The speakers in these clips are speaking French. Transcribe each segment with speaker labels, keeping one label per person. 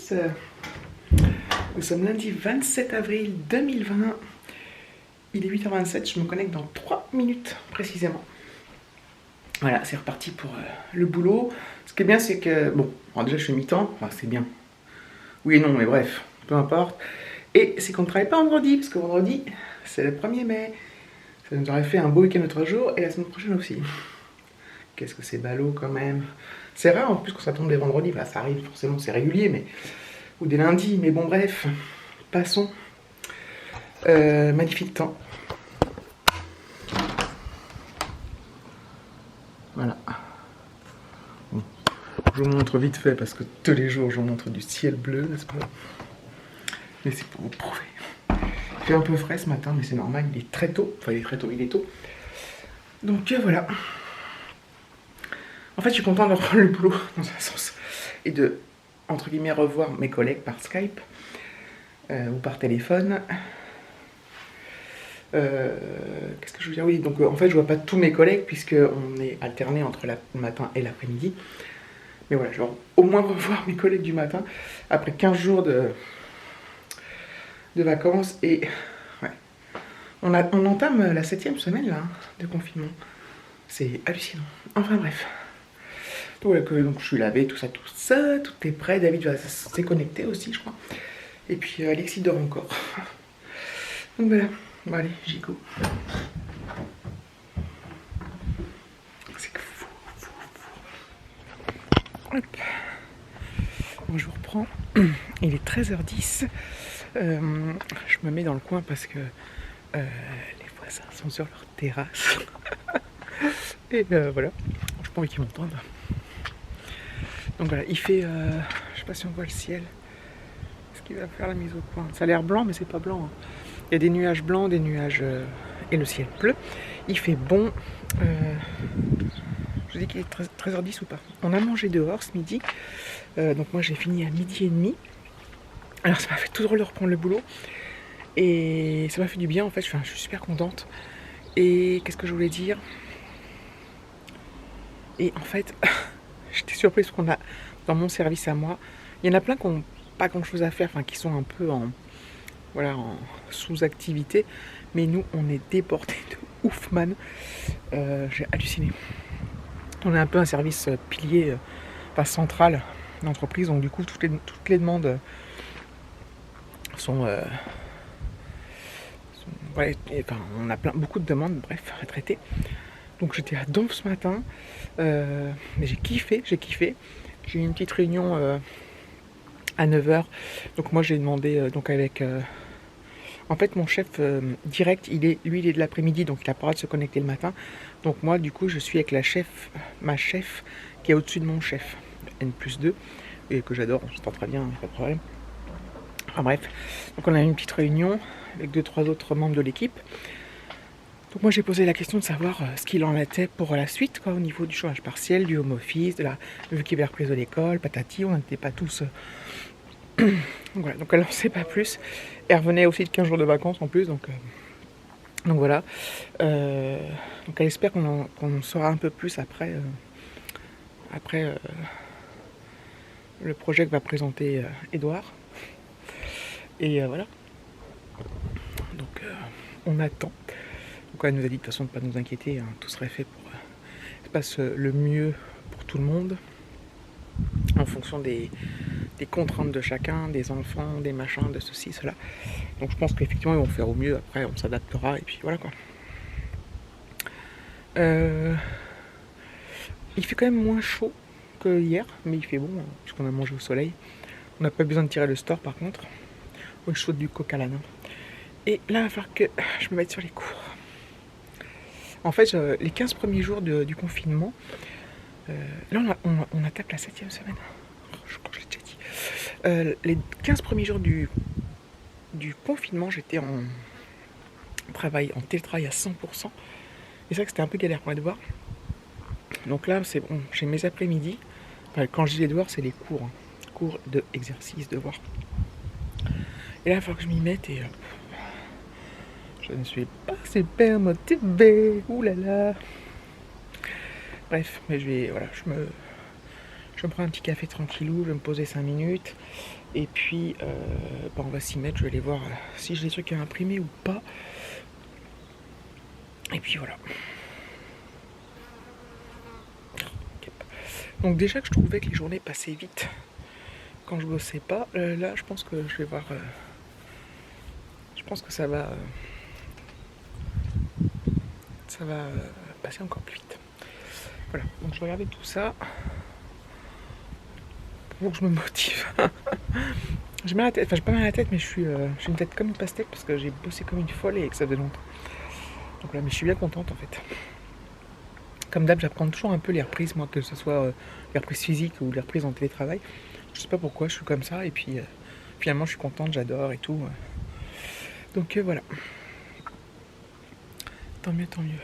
Speaker 1: tous. Nous sommes lundi 27 avril 2020. Il est 8h27, je me connecte dans 3 minutes précisément. Voilà, c'est reparti pour le boulot. Ce qui est bien, c'est que... Bon, alors déjà je fais mi-temps, enfin c'est bien. Oui et non, mais bref, peu importe. Et c'est qu'on ne travaille pas vendredi, parce que vendredi, c'est le 1er mai. Ça nous aurait fait un beau week-end l'autre jour, et la semaine prochaine aussi. Qu'est-ce que c'est ballot quand même. C'est rare en plus quand ça tombe les vendredis, bah, ça arrive forcément, c'est régulier, mais... ou des lundis, mais bon bref, passons. Magnifique temps. Voilà. Bon. Je vous montre vite fait parce que tous les jours je vous montre du ciel bleu, n'est-ce pas? Mais c'est pour vous prouver. Il fait un peu frais ce matin, mais c'est normal, il est très tôt. Enfin, il est très tôt, il est tôt. Donc voilà. En fait, je suis content de reprendre le boulot, dans un sens. Et de, entre guillemets, revoir mes collègues par Skype ou par téléphone. Qu'est-ce que je veux dire? Oui, donc en fait, je vois pas tous mes collègues, puisqu'on est alterné entre le matin et l'après-midi. Mais voilà, je vais au moins revoir mes collègues du matin, après 15 jours de vacances. Et ouais, on entame la 7e semaine là, de confinement. C'est hallucinant. Enfin bref. Donc je suis lavé, tout ça, tout est prêt. David va s'est connecté aussi, je crois. Et puis Alexis dort encore. Donc voilà. Bon allez, j'y go. C'est que fou. Hop. Bon, je vous reprends. Il est 13h10. Je me mets dans le coin parce que les voisins sont sur leur terrasse. Et voilà. Je pas envie qu'ils m'entendent. Donc voilà, il fait... je sais pas si on voit le ciel. Est-ce qu'il va faire la mise au point? Ça a l'air blanc, mais c'est pas blanc. Hein. Il y a des nuages blancs, des nuages... et le ciel bleu. Il fait bon. Je vous dis qu'il est 13h10 ou pas. On a mangé dehors ce midi. Donc moi j'ai fini à 12h30. Alors ça m'a fait tout drôle de reprendre le boulot. Et ça m'a fait du bien en fait. Je suis super contente. Et qu'est-ce que je voulais dire? Et en fait... J'étais surprise qu'on a, dans mon service à moi, il y en a plein qui n'ont pas grand chose à faire, enfin qui sont un peu en sous-activité, mais nous on est déportés de ouf man. J'ai halluciné. On est un peu un service pilier, pas central d'entreprise, donc du coup toutes les demandes sont voilà, enfin, on a beaucoup de demandes, bref, à traiter. Donc j'étais à Donf ce matin, mais j'ai kiffé. J'ai eu une petite réunion à 9h. Donc moi j'ai demandé, donc avec... en fait mon chef direct, lui il est de l'après-midi, donc il n'a pas le droit de se connecter le matin. Donc moi du coup je suis avec ma chef qui est au-dessus de mon chef, N+2, et que j'adore, on s'entend très bien, pas de problème. Enfin bref, donc on a eu une petite réunion avec 2-3 autres membres de l'équipe. Donc moi j'ai posé la question de savoir ce qu'il en était pour la suite, quoi, au niveau du chômage partiel, du home office, vu qu'il y avait la reprise de l'école, patati, on n'était pas tous... voilà, donc elle n'en sait pas plus. Elle revenait aussi de 15 jours de vacances en plus, donc voilà. Donc elle espère qu'on en saura un peu plus après, le projet que va présenter Edouard. Et voilà. Donc on attend. Donc elle nous a dit de toute façon de ne pas nous inquiéter, hein, tout serait fait pour que ça passe le mieux pour tout le monde, en fonction des contraintes de chacun, des enfants, des machins, de ceci, cela. Donc je pense qu'effectivement ils vont faire au mieux, après on s'adaptera et puis voilà quoi. Il fait quand même moins chaud que hier, mais il fait bon, hein, puisqu'on a mangé au soleil. On n'a pas besoin de tirer le store par contre. Oh, je saute du coq à l'âne. Et là il va falloir que je me mette sur les cours. En fait, les 15 premiers jours du confinement, là on attaque la 7e semaine. Je crois que je l'ai déjà dit. Les 15 premiers jours du confinement, j'étais en télétravail à 100%. Et c'est vrai que c'était un peu galère pour les devoirs. Donc là, c'est bon, j'ai mes après-midi. Enfin, quand je dis les devoirs, c'est les cours. Hein. Cours d'exercice, devoirs. Et là, il va falloir que je m'y mette et... je ne suis pas super motivée. Ouh là là. Bref, mais je me prends un petit café tranquillou, je vais me poser 5 minutes. Et puis, on va s'y mettre. Je vais aller voir si j'ai des trucs à imprimer ou pas. Et puis voilà. Donc déjà que je trouvais que les journées passaient vite quand je bossais pas, là je pense que je vais voir. Je pense que ça va passer encore plus vite. Voilà, donc je regardais tout ça pour que je me motive. J'ai mal à la tête, enfin j'ai pas mal à la tête, mais j'ai une tête comme une pastèque parce que j'ai bossé comme une folle et que ça faisait longtemps. Donc là, mais je suis bien contente en fait. Comme d'hab, j'apprends toujours un peu les reprises, moi, que ce soit les reprises physiques ou les reprises en télétravail. Je sais pas pourquoi, je suis comme ça, et puis finalement je suis contente, j'adore et tout. Donc voilà. Tant mieux, tant mieux.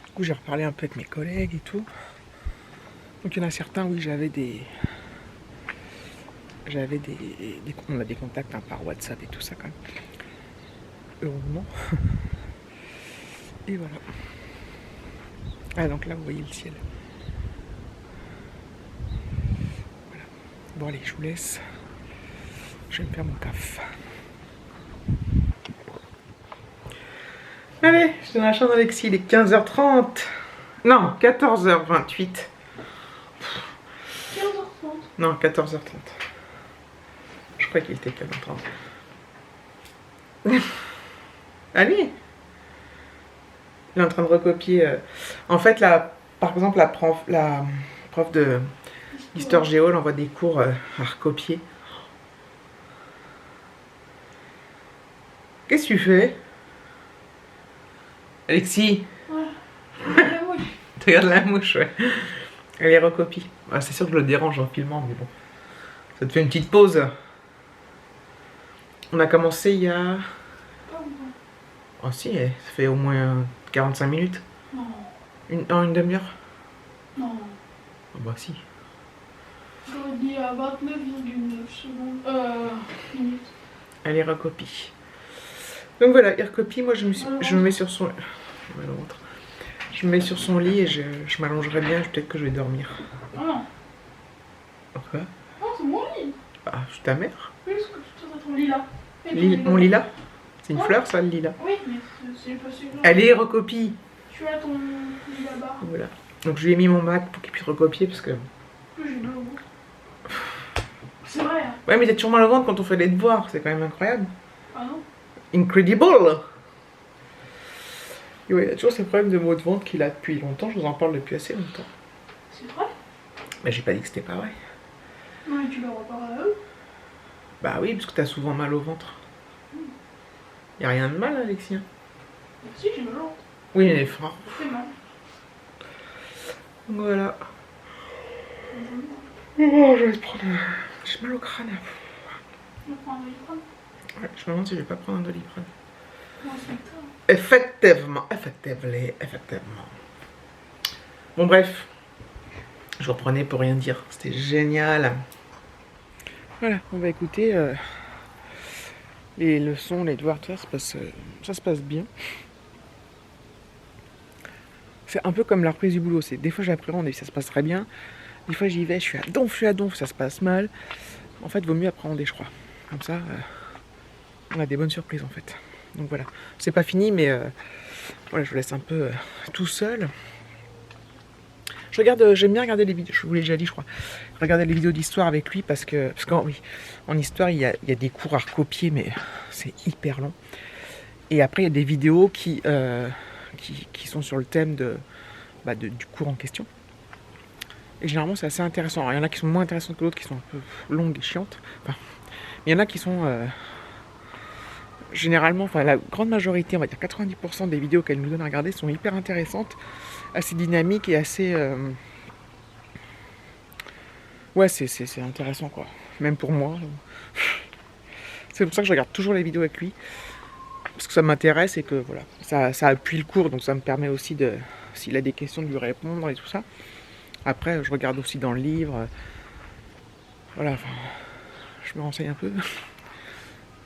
Speaker 1: Du coup, j'ai reparlé un peu avec mes collègues et tout. Donc il y en a certains, oui, on a des contacts par WhatsApp et tout ça quand même. Heureusement. Et voilà. Ah, donc là, vous voyez le ciel. Voilà. Bon, allez, je vous laisse. Je vais me faire mon caf. Allez, je donne la chance d'Alexis, il est 15h30. Non, 14h28.
Speaker 2: 15h30.
Speaker 1: Non, 14h30. Je crois qu'il était 15h30. Allez. Il est en train de recopier. En fait, là, par exemple, la prof de d'histoire géo, elle envoie des cours à recopier. Qu'est-ce que tu fais, Alexis?
Speaker 2: Ouais. La mouche.
Speaker 1: Tu regardes la mouche, ouais. Elle les recopie. Ah, c'est sûr que je le dérange en filmant, mais bon. Ça te fait une petite pause. On a commencé il y a... Oh si, ça fait au moins 45 minutes.
Speaker 2: Non.
Speaker 1: Une demi-heure.
Speaker 2: Non.
Speaker 1: Oh, bah si.
Speaker 2: J'aurais dit à 29,9 secondes. Minutes.
Speaker 1: Elle les recopie. Donc voilà, il recopie. Moi, je me mets sur son... Je me mets sur son lit et je m'allongerai bien. Peut-être que je vais dormir.
Speaker 2: Ah non.
Speaker 1: Pourquoi?
Speaker 2: Non, c'est mon lit.
Speaker 1: Ah, je suis ta mère.
Speaker 2: Oui, parce que tu as ton lilas.
Speaker 1: Mon lilas? C'est une
Speaker 2: Ouais.
Speaker 1: fleur, ça, le lilas?
Speaker 2: Oui, mais c'est pas celui-là.
Speaker 1: Elle les recopie.
Speaker 2: Tu as ton lilas bas.
Speaker 1: Voilà. Donc je lui ai mis mon Mac pour qu'il puisse recopier parce que...
Speaker 2: J'ai mal au ventre. C'est vrai. Hein.
Speaker 1: Ouais, mais t'as toujours mal au ventre quand on fait les devoirs. C'est quand même incroyable.
Speaker 2: Ah non.
Speaker 1: Incredible. Et ouais, il a toujours ces problèmes de maux de ventre qu'il a depuis longtemps. Je vous en parle depuis assez longtemps.
Speaker 2: C'est vrai.
Speaker 1: Mais j'ai pas dit que c'était pas vrai.
Speaker 2: Non, mais tu leur reparles à eux.
Speaker 1: Bah oui, parce que t'as souvent mal au ventre. Y a rien de mal, Alexia.
Speaker 2: Si, j'ai mal au ventre.
Speaker 1: Oui, mais les freins.
Speaker 2: C'est mal.
Speaker 1: Voilà. Oh, je vais te prendre... J'ai mal au crâne.
Speaker 2: Je vais prendre un Doliprane.
Speaker 1: Ouais, je me demande si je vais pas prendre un Doliprane.
Speaker 2: Comment c'est ça?
Speaker 1: Effectivement. Bon, bref. Je reprenais pour rien dire. C'était génial. Voilà, on va écouter les leçons, les devoirs, tout ça, ça se passe bien. C'est un peu comme la reprise du boulot. Des fois j'appréhende et ça se passe très bien. Des fois j'y vais, je suis à donf, ça se passe mal. En fait, vaut mieux appréhender, je crois. Comme ça, on a des bonnes surprises en fait. Donc voilà, c'est pas fini, mais voilà, je vous laisse un peu tout seul. J'aime bien regarder les vidéos, je vous l'ai déjà dit, je crois. Regarder les vidéos d'histoire avec lui parce qu'en oui, en histoire, il y a des cours à recopier, mais c'est hyper long. Et après, il y a des vidéos qui sont sur le thème du cours en question. Et généralement, c'est assez intéressant. Alors, il y en a qui sont moins intéressantes que d'autres, qui sont un peu longues et chiantes. Enfin, il y en a qui sont... généralement, enfin la grande majorité, on va dire 90% des vidéos qu'elle nous donne à regarder sont hyper intéressantes, assez dynamiques et assez... Ouais, c'est intéressant quoi, même pour moi. C'est pour ça que je regarde toujours les vidéos avec lui, parce que ça m'intéresse et que voilà, ça appuie le cours, donc ça me permet aussi de, s'il a des questions, de lui répondre et tout ça. Après, je regarde aussi dans le livre, voilà, enfin, je me renseigne un peu,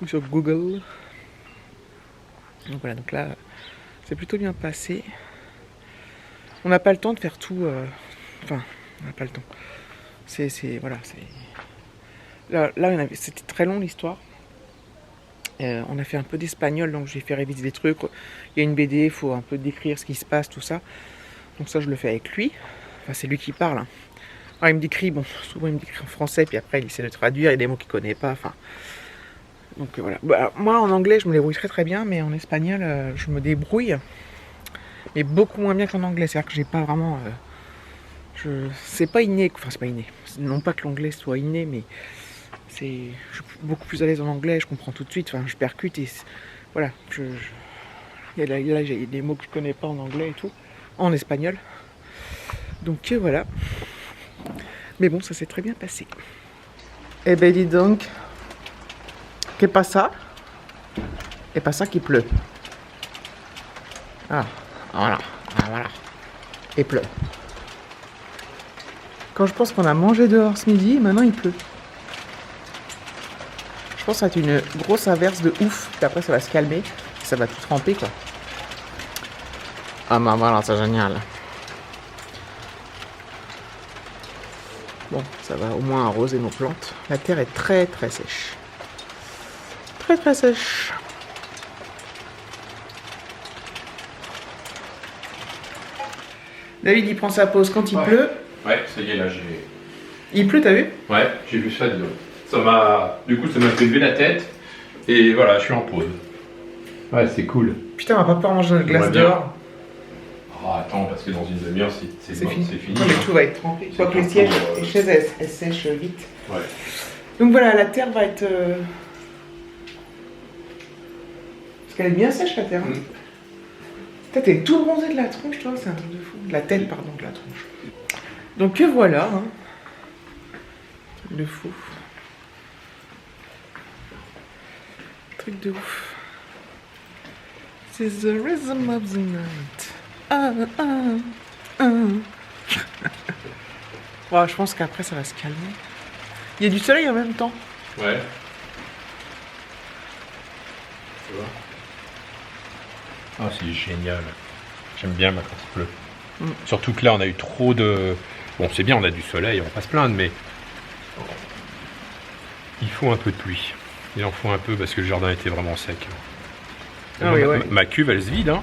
Speaker 1: ou sur Google. Donc voilà, donc là, c'est plutôt bien passé. On n'a pas le temps de faire tout. Enfin, on n'a pas le temps. Voilà, Là c'était très long l'histoire. On a fait un peu d'espagnol, donc j'ai fait réviser des trucs. Il y a une BD, il faut un peu décrire ce qui se passe, tout ça. Donc ça, je le fais avec lui. Enfin, c'est lui qui parle. Hein. Alors, il me décrit, bon, souvent il me décrit en français, puis après il essaie de traduire, il y a des mots qu'il connaît pas. Enfin, donc voilà. Bah, moi, en anglais, je me débrouille très très bien, mais en espagnol, je me débrouille, mais beaucoup moins bien qu'en anglais. C'est-à-dire que j'ai pas vraiment, c'est pas inné. Enfin, c'est pas inné. Non pas que l'anglais soit inné, mais je suis beaucoup plus à l'aise en anglais. Je comprends tout de suite. Enfin, je percute et voilà. Il y a des mots que je connais pas en anglais et tout, en espagnol. Donc voilà. Mais bon, ça s'est très bien passé. Eh ben dis donc, qu'est pas ça? Et pas ça qui pleut. Ah, voilà, voilà. Et pleut. Quand je pense qu'on a mangé dehors ce midi, maintenant il pleut. Je pense que ça va être une grosse averse de ouf. Puis après ça va se calmer. Ça va tout tremper quoi. Ah bah voilà, c'est génial. Bon, ça va au moins arroser nos plantes. La terre est très très sèche. Très très sèche. David, il prend sa pause quand il pleut.
Speaker 3: Ouais, ça y est, là, j'ai...
Speaker 1: Il pleut, t'as vu?
Speaker 3: Ouais, j'ai vu ça, dis donc. Ça m'a... Du coup, ça m'a fait lever la tête. Et voilà, je suis en pause. Ouais, c'est cool.
Speaker 1: Putain, on va pas pouvoir manger notre glace
Speaker 3: J'aimerais bien.
Speaker 1: dehors.
Speaker 3: Oh, attends, parce que dans une demi-heure, c'est
Speaker 1: fini.
Speaker 3: C'est fini.
Speaker 1: Non, mais tout va être trempé. Quoi que les sièges, les chaises, elles sèchent vite.
Speaker 3: Ouais.
Speaker 1: Donc voilà, la terre va être... Parce qu'elle est bien sèche, la terre. Hein. Putain, t'es tout bronzé de la tronche, toi. C'est un truc de fou. De la tête, pardon, de la tronche. Donc voilà. Hein. Truc de fou. Truc de ouf. C'est the rhythm of the night. Ouais, je pense qu'après ça va se calmer. Il y a du soleil en même temps.
Speaker 3: Ouais. Tu vois? Ah, c'est génial. J'aime bien quand il pleut. Surtout que là, on a eu trop de... Bon, c'est bien, on a du soleil, on va pas se plaindre, mais... Il faut un peu de pluie. Il en faut un peu parce que le jardin était vraiment sec.
Speaker 1: Ah oui, ouais.
Speaker 3: Ma cuve, elle se vide, hein.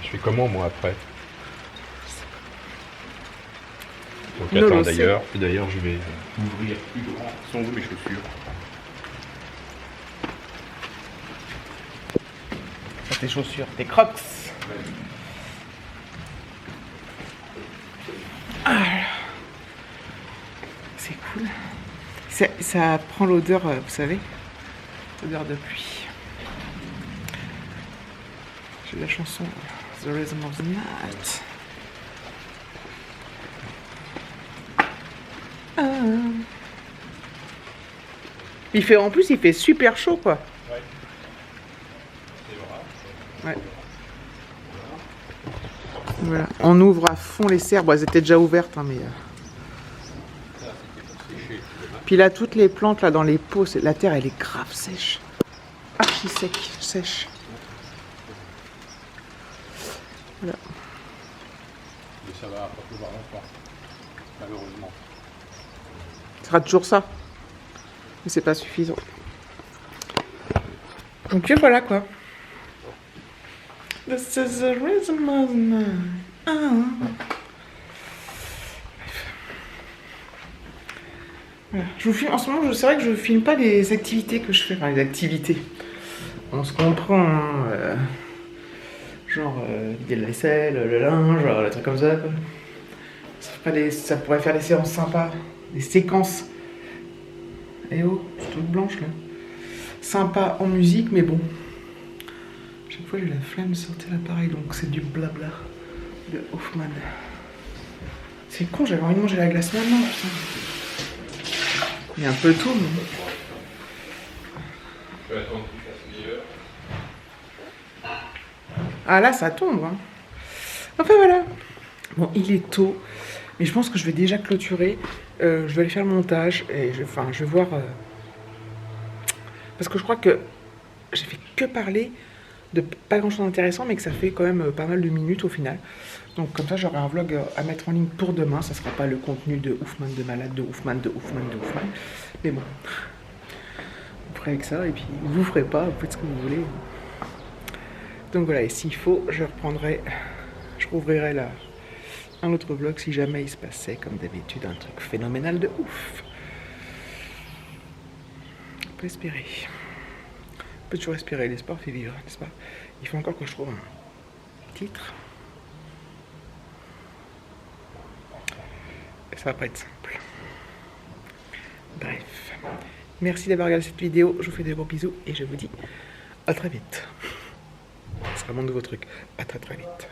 Speaker 3: Je fais comment, moi, après? Donc
Speaker 1: Non,
Speaker 3: attends,
Speaker 1: non,
Speaker 3: d'ailleurs, je vais ouvrir plus grand. Sont où mes chaussures?
Speaker 1: Tes chaussures, tes crocs. Ah, c'est cool. Ça prend l'odeur, vous savez, l'odeur de pluie. J'ai la chanson The Rhythm of the Night. En plus, il fait super chaud, quoi.
Speaker 3: Ouais. C'est vrai.
Speaker 1: Ouais. Voilà. On ouvre à fond les serres. Bon, elles étaient déjà ouvertes, hein, mais... Puis là, toutes les plantes là dans les pots, la terre, elle est grave sèche. Archi sèche. Voilà.
Speaker 3: Mais ça va pas pleuvoir longtemps, malheureusement.
Speaker 1: Ce sera toujours ça. Mais c'est pas suffisant. Donc voilà quoi. This is the rhythm of the night. Voilà. Je vous filme, en ce moment, c'est vrai que je filme pas les activités que je fais. Enfin, les activités. On se comprend. Hein, genre, vider la vaisselle, le linge, les trucs comme ça. Quoi. Ça pourrait faire des séances sympas. Des séquences. Eh oh, je suis toute blanche là. Sympa en musique, mais bon. Chaque fois j'ai la flemme de sortir l'appareil, donc c'est du blabla de Hoffman. C'est con, j'avais envie de manger la glace maintenant, putain. Il y a un peu tout, mais...
Speaker 3: Je vais attendre qu'il fasse meilleur.
Speaker 1: Ah là, ça tombe, hein. Enfin voilà. Bon, il est tôt, mais je pense que je vais déjà clôturer. Je vais aller faire le montage et je vais voir... Parce que je crois que j'ai fait que parler de pas grand chose d'intéressant, mais que ça fait quand même pas mal de minutes au final. Donc comme ça, j'aurai un vlog à mettre en ligne pour demain. Ça sera pas le contenu de Hoffman de malade, de Hoffman. Mais bon, ferai avec ça, et puis vous ferez pas, vous faites ce que vous voulez. Donc voilà, et s'il faut, je rouvrirai un autre vlog si jamais il se passait, comme d'habitude, un truc phénoménal de ouf. On peut espérer. On peut toujours espérer, l'espoir fait vivre, n'est-ce pas? Il faut encore que je trouve un titre. Et ça va pas être simple. Bref. Merci d'avoir regardé cette vidéo, je vous fais des gros bisous et je vous dis à très vite. Ce sera mon nouveau truc. À très vite.